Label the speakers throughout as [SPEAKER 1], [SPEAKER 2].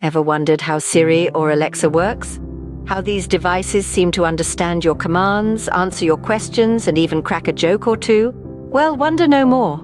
[SPEAKER 1] Ever wondered how Siri or Alexa works? How these devices seem to understand your commands, answer your questions, and even crack a joke or two? Well, wonder no more.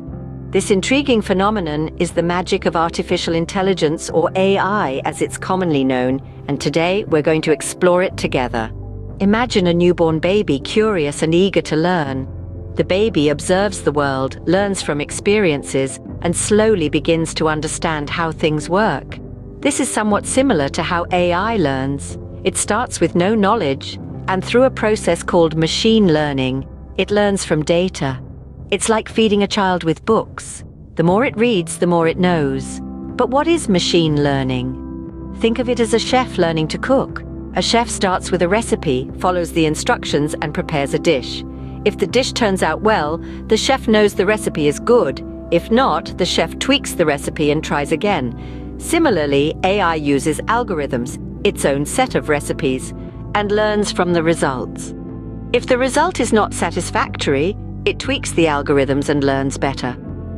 [SPEAKER 1] This intriguing phenomenon is the magic of artificial intelligence, or AI as it's commonly known, and today we're going to explore it together. Imagine a newborn baby curious and eager to learn. The baby observes the world, learns from experiences, and slowly begins to understand how things work. This is somewhat similar to how AI learns. It starts with no knowledge, and through a process called machine learning, it learns from data. It's like feeding a child with books. The more it reads, the more it knows. But what is machine learning? Think of it as a chef learning to cook. A chef starts with a recipe, follows the instructions, and prepares a dish. If the dish turns out well, the chef knows the recipe is good. If not, the chef tweaks the recipe and tries again. Similarly, AI uses algorithms, its own set of recipes, and learns from the results. If the result is not satisfactory, it tweaks the algorithms and learns better.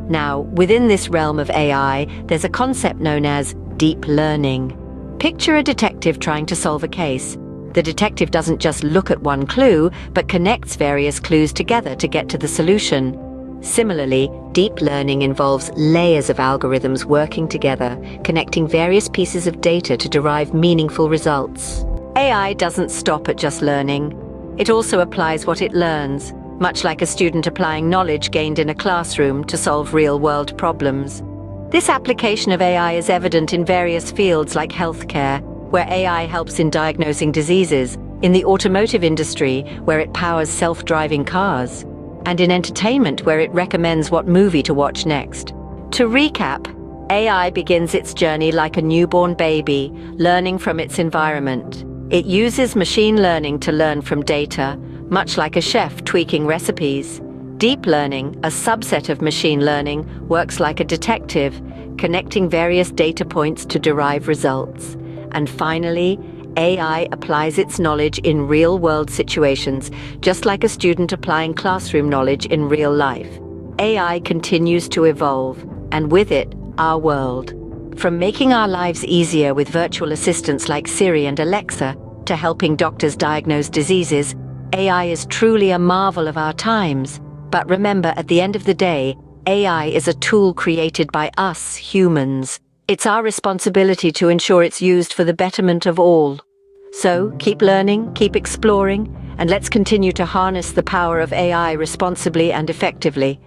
[SPEAKER 1] Now, within this realm of AI, there's a concept known as deep learning. Picture a detective trying to solve a case. The detective doesn't just look at one clue, but connects various clues together to get to the solution. Similarly, deep learning involves layers of algorithms working together, connecting various pieces of data to derive meaningful results. AI doesn't stop at just learning. It also applies what it learns, much like a student applying knowledge gained in a classroom to solve real-world problems. This application of AI is evident in various fields like healthcare, where AI helps in diagnosing diseases, in the automotive industry, where it powers self-driving cars, and in entertainment, where it recommends what movie to watch next. To recap, AI begins its journey like a newborn baby, learning from its environment. It uses machine learning to learn from data, much like a chef tweaking recipes. Deep learning, a subset of machine learning, works like a detective, connecting various data points to derive results. And finally, AI applies its knowledge in real-world situations, just like a student applying classroom knowledge in real life. AI continues to evolve, and with it, our world. From making our lives easier with virtual assistants like Siri and Alexa, to helping doctors diagnose diseases, AI is truly a marvel of our times. But remember, at the end of the day, AI is a tool created by us, humans. It's our responsibility to ensure it's used for the betterment of all. So, keep learning, keep exploring, and let's continue to harness the power of AI responsibly and effectively.